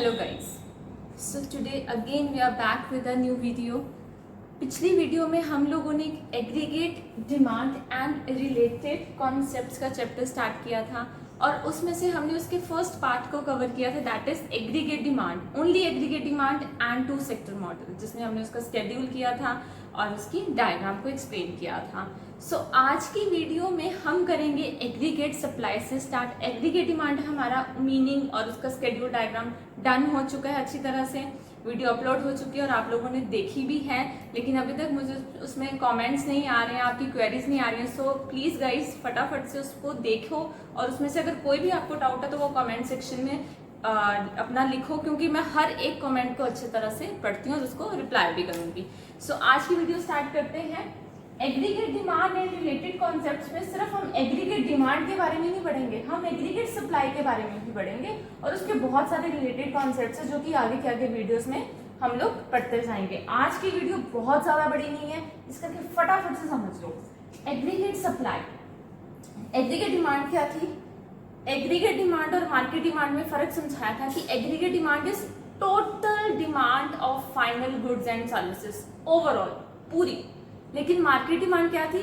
Hello guys, so today again we are back with a new video. पिछली video में हम लोगों ने aggregate demand and related concepts का चैप्टर स्टार्ट किया था और उसमें से हमने उसके फर्स्ट पार्ट को कवर किया था, that is aggregate demand, only aggregate demand and two sector model, जिसमें हमने उसका शेड्यूल किया था और उसकी डायग्राम को एक्सप्लेन किया था। सो आज की वीडियो में हम करेंगे एग्रीगेट सप्लाई से स्टार्ट। एग्रीगेट डिमांड हमारा मीनिंग और उसका शेड्यूल डायग्राम डन हो चुका है, अच्छी तरह से वीडियो अपलोड हो चुकी है और आप लोगों ने देखी भी है, लेकिन अभी तक मुझे उसमें कमेंट्स नहीं आ रहे हैं, आपकी क्वेरीज नहीं आ रही हैं। सो प्लीज़ गाइस फटाफट से उसको देखो और उसमें से अगर कोई भी आपको डाउट है तो वो कमेंट सेक्शन में अपना लिखो, क्योंकि मैं हर एक कमेंट को अच्छी तरह से पढ़ती हूँ और उसको रिप्लाई भी करूँगी। सो आज की वीडियो स्टार्ट करते हैं। Aggregate demand and related concepts में सिर्फ हम एग्रीगेट डिमांड के बारे में नहीं पढ़ेंगे, हम एग्रीगेट सप्लाई के बारे में भी पढ़ेंगे और उसके बहुत सारे रिलेटेड कॉन्सेप्ट्स हैं जो कि आगे के आगे वीडियोस में हम लोग पढ़ते जाएंगे। आज की वीडियो बहुत ज्यादा बड़ी नहीं है, इस करके फटाफट से समझ लो। एग्रीगेट सप्लाई, एग्रीगेट डिमांड क्या थी? एग्रीगेट डिमांड और मार्केट डिमांड में फर्क समझाया था कि aggregate demand is total demand of final goods and services overall, पूरी। लेकिन मार्केट डिमांड क्या थी?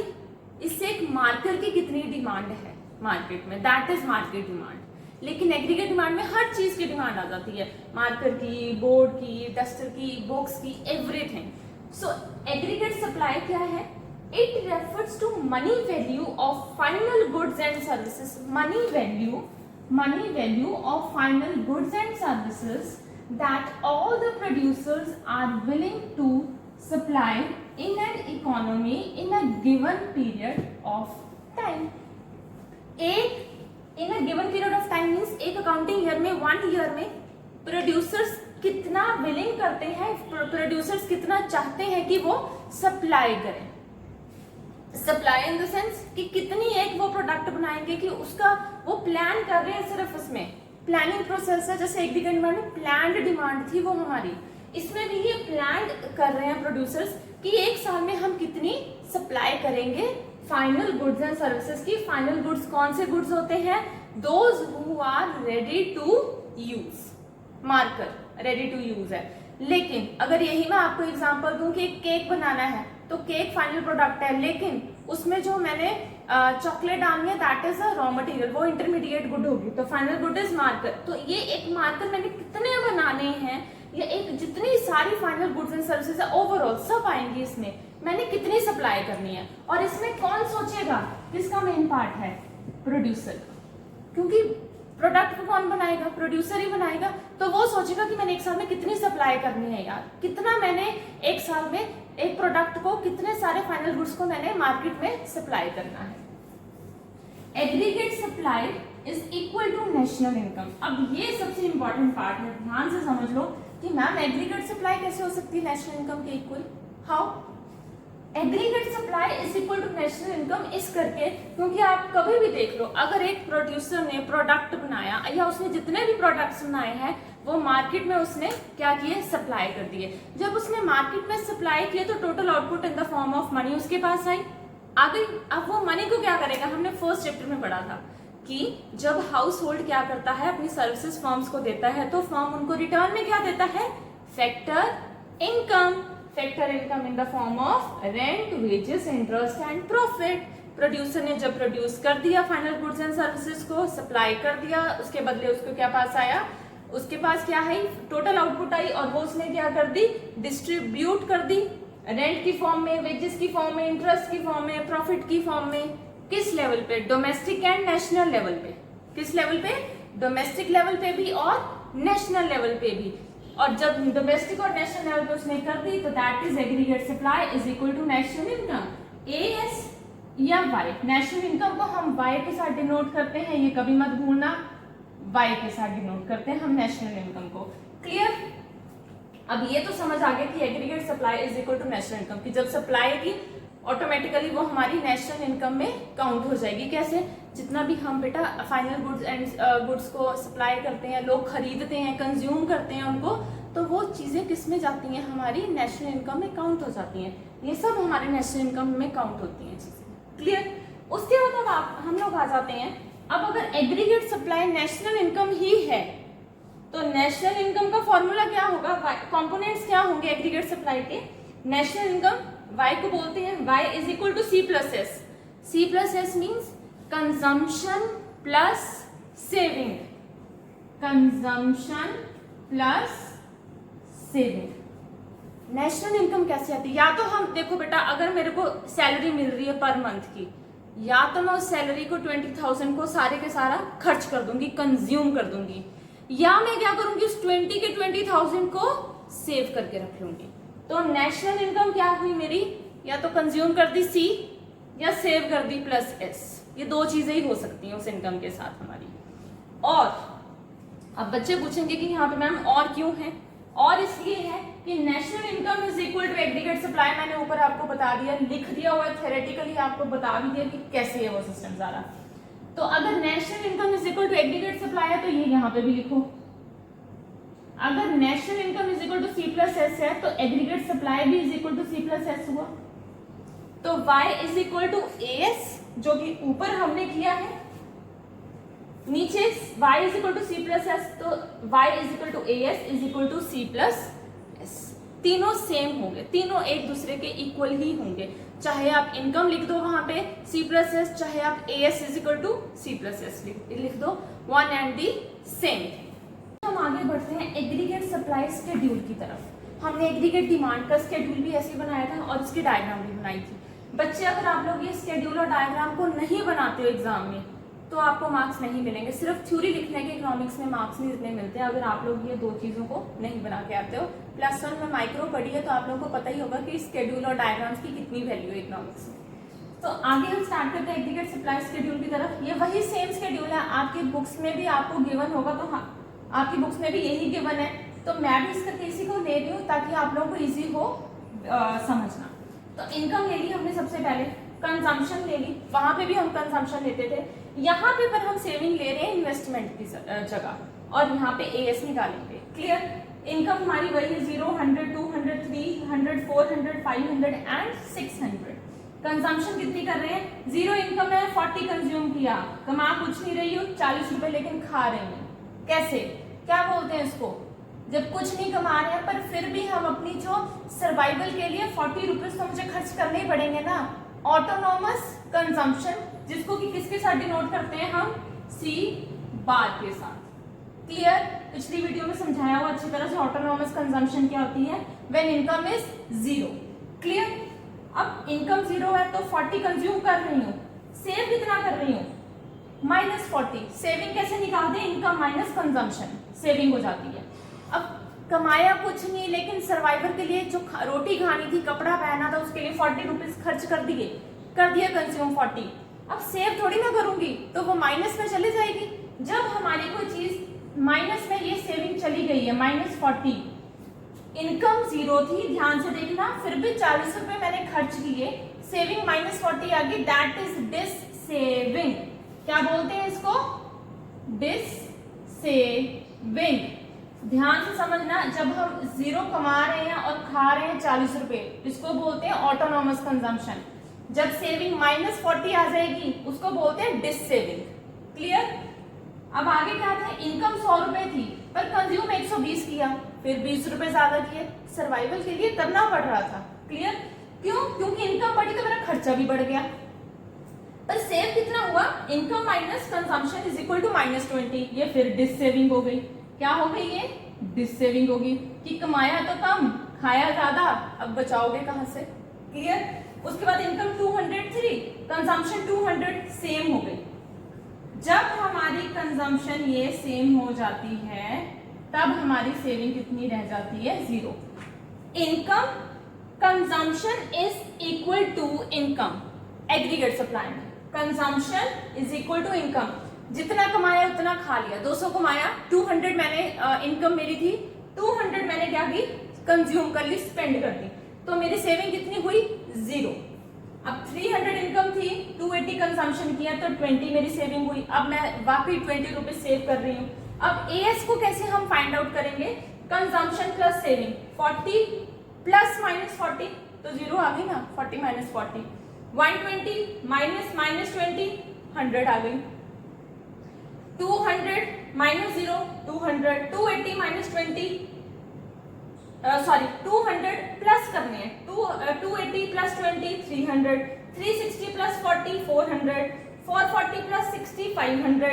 इससे एक मार्कर की कितनी डिमांड है मार्केट में, दैट इज मार्केट डिमांड। लेकिन एग्रीगेट डिमांड में हर चीज की डिमांड आ जाती है, मार्कर की, बोर्ड की, डस्टर की, बुक्स की, एवरीथिंग। सो एग्रीगेट सप्लाई क्या है? It refers to money value of final goods and services, money value of final goods and services that all the producers are willing to supply in an economy in a given period of time. in a given period of time means एक accounting year में, 1 year में producers कितना willing करते हैं, producers कितना चाहते हैं कि वो सप्लाई करें। सप्लाई इन द सेंस कि कितनी एक वो प्रोडक्ट बनाएंगे कि उसका वो प्लान कर रहे हैं, सिर्फ उसमें प्लानिंग प्रोसेस है। जैसे एग्रीगेट डिमांड में प्लान्ड डिमांड थी वो हमारी, इसमें भी ये प्लान कर रहे हैं प्रोड्यूसर्स कि एक साल में हम कितनी सप्लाई करेंगे फाइनल गुड्स एंड सर्विसेज की। फाइनल गुड्स कौन से गुड्स होते हैं? Those who are ready to use, मार्कर रेडी टू यूज है। लेकिन अगर यही मैं आपको एग्जांपल दूं कि एक केक बनाना है तो केक फाइनल प्रोडक्ट है, लेकिन उसमें जो मैंने चॉकलेट डालनी है that is a raw material, वो इंटरमीडिएट गुड होगी, तो फाइनल गुड इज मार्कर। तो ये एक मार्कर मैंने कितने बनाने हैं, या एक जितनी सारी फाइनल गुड्स एंड सर्विसेज है ओवरऑल सब आएंगी इसमें, मैंने कितनी सप्लाई करनी है। और इसमें कौन सोचेगा? किसका मेन पार्ट है? प्रोड्यूसर, क्योंकि प्रोडक्ट को कौन बनाएगा? प्रोड्यूसर ही बनाएगा। तो वो सोचेगा कि मैंने एक साल में कितनी सप्लाई करनी है यार, कितना मैंने एक साल में एक प्रोडक्ट को, कितने सारे फाइनल गुड्स को मैंने मार्केट में सप्लाई करना है। Aggregate supply is equal to national income. अब ये सबसे इंपॉर्टेंट पार्ट है, ध्यान से समझ लो कि मैम एग्रीगेट सप्लाई कैसे हो सकती है नेशनल इनकम के equal? How? Aggregate supply is equal to national income इस करके, क्योंकि आप कभी भी देख लो, अगर एक प्रोड्यूसर ने प्रोडक्ट बनाया या उसने जितने भी प्रोडक्ट्स बनाए हैं वो मार्केट में उसने क्या किए? सप्लाई कर दिए। जब उसने मार्केट में सप्लाई किए तो total output in the form of money उसके पास आई, आ गई। अब वो मनी को क्या करेगा? हमने फर्स्ट चैप्टर में पढ़ा था कि जब हाउस होल्ड क्या करता है, अपनी सर्विसेज फर्म्स को देता है, तो फर्म उनको रिटर्न में क्या देता है? Factor income. Factor income in the form of rent, wages, interest and profit. Producer ने जब प्रोड्यूस कर दिया फाइनल गुड्स एंड सर्विसेज को, सप्लाई कर दिया, उसके बदले उसको क्या पास आया? उसके पास क्या है? टोटल आउटपुट आई, और वो उसने क्या कर दी? डिस्ट्रीब्यूट कर दी, रेंट की फॉर्म में, वेजेस की फॉर्म में, इंटरेस्ट की फॉर्म में, प्रॉफिट की फॉर्म में। किस लेवल पे? डोमेस्टिक एंड नेशनल लेवल पे। किस लेवल पे? डोमेस्टिक लेवल पे भी और नेशनल लेवल पे भी। और जब डोमेस्टिक और नेशनल लेवल पे उसने कर दी तो that is aggregate supply is equal to national income. AS या वाई, नेशनल इनकम को हम वाई के साथ डिनोट करते हैं, ये कभी मत भूलना, वाई के साथ डिनोट करते हैं हम नेशनल इनकम को। क्लियर? अब ये तो समझ आ गया कि aggregate supply is equal to national income, कि जब सप्लाई की ऑटोमेटिकली वो हमारी नेशनल इनकम में काउंट हो जाएगी। कैसे? जितना भी हम बेटा फाइनल गुड्स एंड गुड्स को सप्लाई करते हैं, लोग खरीदते हैं, कंज्यूम करते हैं उनको, तो वो चीजें किस में जाती हैं? हमारी नेशनल इनकम में काउंट हो जाती हैं। ये सब हमारे नेशनल इनकम में काउंट होती हैं चीजें। क्लियर? उसके बाद अब हम लोग आ जाते हैं, अब अगर एग्रीगेट सप्लाई नेशनल इनकम ही है तो नेशनल इनकम का का फॉर्मूला क्या होगा, कंपोनेंट्स क्या होंगे एग्रीगेट सप्लाई के, नेशनल इनकम y को बोलते हैं y is equal to C plus S, C plus S means consumption plus saving, consumption plus saving. National income कैसे आती है, या तो हम देखो बेटा अगर मेरे को सैलरी मिल रही है पर मंथ की, या तो मैं उस सैलरी को 20,000 को सारे के सारा खर्च कर दूंगी, कंज्यूम कर दूंगी, या मैं क्या करूंगी उस 20,000 को सेव करके रख लूंगी। तो नेशनल इनकम क्या हुई मेरी, या तो कंज्यूम कर दी सी या सेव कर दी प्लस एस, ये दो चीजें ही हो सकती हैं उस इनकम के साथ हमारी। और अब बच्चे पूछेंगे कि यहाँ पे मैम और क्यों है, और इसलिए है कि national income is equal to aggregate supply, मैंने ऊपर आपको बता दिया, लिख दिया हुआ है, थ्योरेटिकली आपको बता भी दिया कि कैसे है वो सिस्टम सारा। तो अगर national income is equal to aggregate supply है तो ये यहाँ पे भी लिखो, अगर national income is equal to C plus S है तो एग्रीगेट सप्लाई भी is equal to C plus S हुआ। तो y is equal to S जो कि ऊपर हमने किया है, नीचे y is equal to C plus S, तो y is equal to S is equal to C plus S. तीनों सेम होंगे, तीनों एक दूसरे के इक्वल ही होंगे, चाहे आप इनकम लिख दो वहां पे सी प्लस एस, चाहे आप S is equal to C plus S लिख दो, वन एंड दी सेम। हम आगे बढ़ते हैं एग्रीगेट सप्लाई शेड्यूल की तरफ। हमने एग्रीगेट डिमांड का शेड्यूल भी ऐसे बनाया था और इसकी डायग्राम भी बनाई थी। बच्चे अगर आप लोग ये शेड्यूल और डायग्राम को नहीं बनाते हो एग्जाम में तो आपको मार्क्स नहीं मिलेंगे, सिर्फ थ्योरी लिखने के इकोनॉमिक्स में मार्क्स नहीं इतने मिलते हैं अगर आप लोग ये दो चीजों को नहीं बना के आते हो। प्लस वन में माइक्रो पढ़ी है तो आप लोगों को पता ही होगा कि शेड्यूल और डायग्राम्स की कितनी वैल्यू है इकोनॉमिक्स में। तो आगे हम स्टार्ट करते हैं एग्रीगेट सप्लाई शेड्यूल की तरफ। ये वही सेम शेड्यूल है, आपकी बुक्स में भी आपको गिवन होगा, तो हाँ आपकी बुक्स में भी यही गिवन है, तो मैं भी इसका इसी को ले रही हूँ ताकि आप लोगों को इजी हो समझना। तो इनकम ले ली हमने सबसे पहले, कंजम्पशन ले ली, वहां पे भी हम कंजम्पशन लेते थे, यहाँ पे पर हम सेविंग ले रहे हैं इन्वेस्टमेंट की जगह, और यहाँ पे एएस निकालेंगे। क्लियर, इनकम हमारी वही है 0, 100, 200, 300, 400, 500 एंड 600। कंजम्पशन कितनी कर रहे हैं, 0 इनकम है, 40 कंज्यूम किया, कमा कुछ नहीं रही हूँ 40 रुपए लेकिन खा रही हूँ। कैसे, क्या बोलते हैं इसको, जब कुछ नहीं कमा रहे हैं पर फिर भी हम अपनी जो सर्वाइवल के लिए 40 रुपीज तो मुझे खर्च करने ही पड़ेंगे ना, ऑटोनॉमस कंजम्पशन, जिसको कि किसके साथ डिनोट करते हैं हम, सी बार के साथ। क्लियर, पिछली वीडियो में समझाया हुआ अच्छी तरह से ऑटोनॉमस कंजम्पशन क्या होती है, व्हेन इनकम इज 0। क्लियर, अब इनकम 0 है तो 40 कंज्यूम कर रही हूँ, सेव कितना कर रही हूँ, -40। सेविंग कैसे निकालते हैं, इनकम माइनस कंजम्पशन, सेविंग हो जाती है। अब कमाया कुछ नहीं लेकिन सर्वाइवल के लिए जो रोटी खानी थी, कपड़ा पहना था, उसके लिए 40 रुपीज खर्च कर दिया कंज्यूम 40। अब सेव थोड़ी ना करूंगी तो वो माइनस में चली जाएगी। जब हमारी कोई चीज माइनस में, ये सेविंग चली गई है -40, इनकम 0 थी, ध्यान से देखना, फिर भी 40 रुपए मैंने खर्च किए, सेविंग -40 आ गई, दैट इज डिस सेविंग। क्या बोलते हैं इसको, डिस सेविंग। ध्यान से समझना, जब हम 0 कमा रहे हैं और खा रहे हैं 40 रुपए, इसको बोलते हैं ऑटोनॉमस कंजम्पशन। जब सेविंग -40 आ जाएगी उसको बोलते हैं डिस सेविंग। क्लियर, अब आगे क्या था, इनकम 100 रुपए थी पर कंज्यूम 120 किया, फिर 20 रुपए ज्यादा किए, सर्वाइवल के लिए करना पड़ रहा था। क्लियर, क्यों, क्योंकि इनकम बढ़ी तो मेरा खर्चा भी बढ़ गया, पर सेव कितना हुआ, income minus consumption is equal to -20, ये फिर डिस सेविंग हो गई। क्या हो गई, ये डिस सेविंग होगी कि कमाया तो कम, खाया ज्यादा, अब बचाओगे कहां से। क्लियर, उसके बाद इनकम 203, कंजम्पशन 200, सेम हो गई। जब हमारी कंजम्पशन ये सेम हो जाती है तब हमारी सेविंग कितनी रह जाती है, 0। Income consumption is equal to income, aggregate supply में consumption is equal to income, जितना कमाया उतना खा लिया। 200 कमाया, 200 मैंने इनकम मेरी थी, 200 मैंने क्या की, कंज्यूम कर ली, स्पेंड कर दी, तो मेरी सेविंग कितनी हुई, 0। अब 300 इनकम थी, 280 कंजम्पशन किया तो 20 मेरी सेविंग हुई। अब मैं वाकई 20 रुपीज सेव कर रही हूँ। अब एएस को कैसे हम फाइंड आउट करेंगे, कंजम्पशन प्लस सेविंग, 40 प्लस -40 तो 0 आ गई ना, 40 - 40, 120 -20 100 आ गई, 200 -0 200, 280 -20 200 प्लस करने हैं, 280 प्लस 20 300, 360 प्लस 40 400, 440 प्लस 60 500,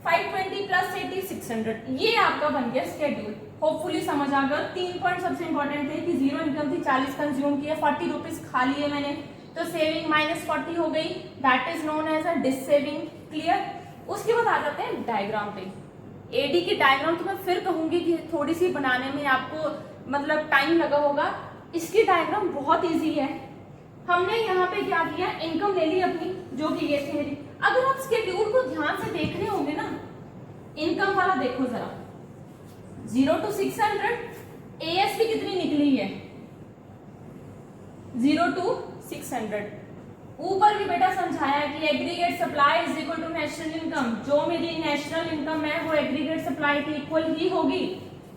520 प्लस 80 600। ये आपका बन गया स्केड्यूल। होपफुली समझ आ गया। 3 पॉइंट सबसे इंपॉर्टेंट थे कि जीरो इनकम थी, 40 कंज्यूम किया, 40 रुपीज खा लिए मैंने, तो सेविंग -40 हो गई, that is known as a dissaving. Clear. उसके बाद आ जाते हैं डायग्राम पे। एडी की डायग्राम तो मैं फिर कहूंगी कि थोड़ी सी बनाने में आपको मतलब टाइम लगा होगा। इसकी डायग्राम बहुत इजी है। हमने यहाँ पे क्या किया, इनकम ले ली अपनी, जो कि ये थी मेरी। अगर आप शेड्यूल को ध्यान से देख रहे होंगे ना, इनकम वाला देखो जरा, 0 to 600 एएसपी कितनी निकली है, 0 to 600। ऊपर भी बेटा समझाया कि aggregate supply is equal to national income, जो मेरी नेशनल इनकम है वो एग्रीगेट सप्लाई की इक्वल ही होगी।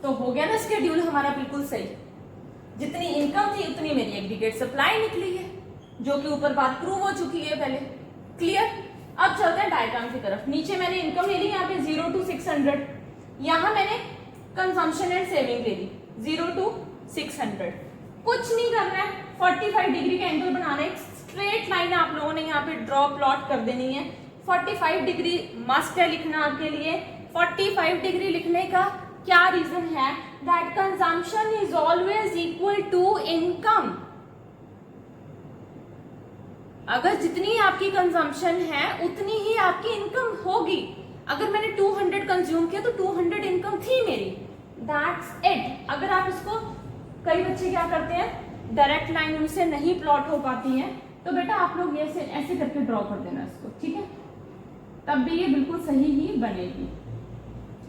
तो हो गया ना स्केड्यूल हमारा बिल्कुल सही। जितनी इनकम थी उतनी मेरी एग्रीगेट सप्लाई निकली है, जो कि ऊपर बात प्रूव हो चुकी है पहले। क्लियर। अब चलते हैं डायग्राम की तरफ। नीचे मैंने इनकम ले ली यहाँ पे 0 to 600, यहाँ मैंने कंजम्पशन एंड सेविंग ले ली 0 to 600। कुछ नहीं करना है, 45 डिग्री का एंगल बनाना है, स्ट्रेट लाइन आप लोगों ने यहाँ पे ड्रॉ प्लॉट कर देनी है। 45 डिग्री मस्ट है लिखना आपके लिए। 45 डिग्री लिखने का क्या रीजन है, that consumption is always equal to income. अगर जितनी आपकी कंजम्पशन है उतनी ही आपकी इनकम होगी। अगर मैंने 200 कंज्यूम किया तो 200 इनकम थी मेरी, दैट्स इट। अगर आप इसको, कई बच्चे क्या करते हैं, डायरेक्ट लाइन उनसे नहीं प्लॉट हो पाती है, तो बेटा आप लोग ये ऐसे करके ड्रॉ कर देना इसको, ठीक है, तब भी ये बिल्कुल सही ही बनेगी।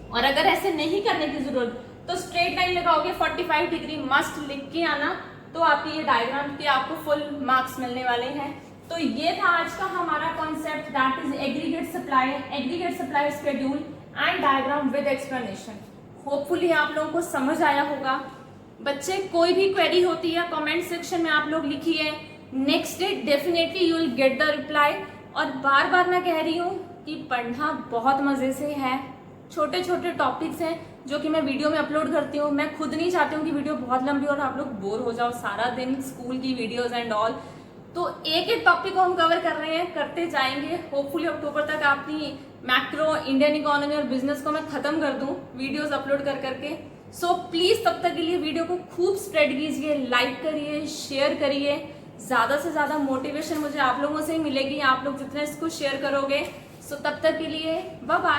और अगर ऐसे नहीं करने की जरूरत तो स्ट्रेट लाइन लगाओगे, 45 डिग्री मस्ट लिख के आना, तो आपकी ये डायग्राम के आपको फुल मार्क्स मिलने वाले हैं। तो ये था आज का हमारा concept, that is aggregate supply schedule and diagram with explanation. Hopefully आप लोगों को समझ आया होगा। बच्चे कोई भी क्वेरी होती है कमेंट सेक्शन में आप लोग लिखिए, next day definitely you will get the reply. और बार बार मैं कह रही हूँ कि पढ़ना बहुत मजे से है, छोटे छोटे टॉपिक्स हैं जो कि मैं वीडियो में अपलोड करती हूँ। मैं खुद नहीं चाहती हूँ कि वीडियो बहुत लंबी और आप लोग बोर हो जाओ सारा दिन स्कूल की वीडियोस एंड ऑल। तो एक एक टॉपिक को हम कवर कर रहे हैं, करते जाएंगे। होपफुली अक्टूबर तक अपनी मैक्रो, इंडियन इकोनॉमी और बिजनेस को मैं खत्म कर दूं वीडियोस अपलोड कर करके। सो प्लीज तब तक के लिए वीडियो को खूब स्प्रेड कीजिए, लाइक करिए, शेयर करिए। ज्यादा से ज्यादा मोटिवेशन मुझे आप लोगों से ही मिलेगी, आप लोग जितना इसको शेयर करोगे। सो तब तक के लिए बाय बाय।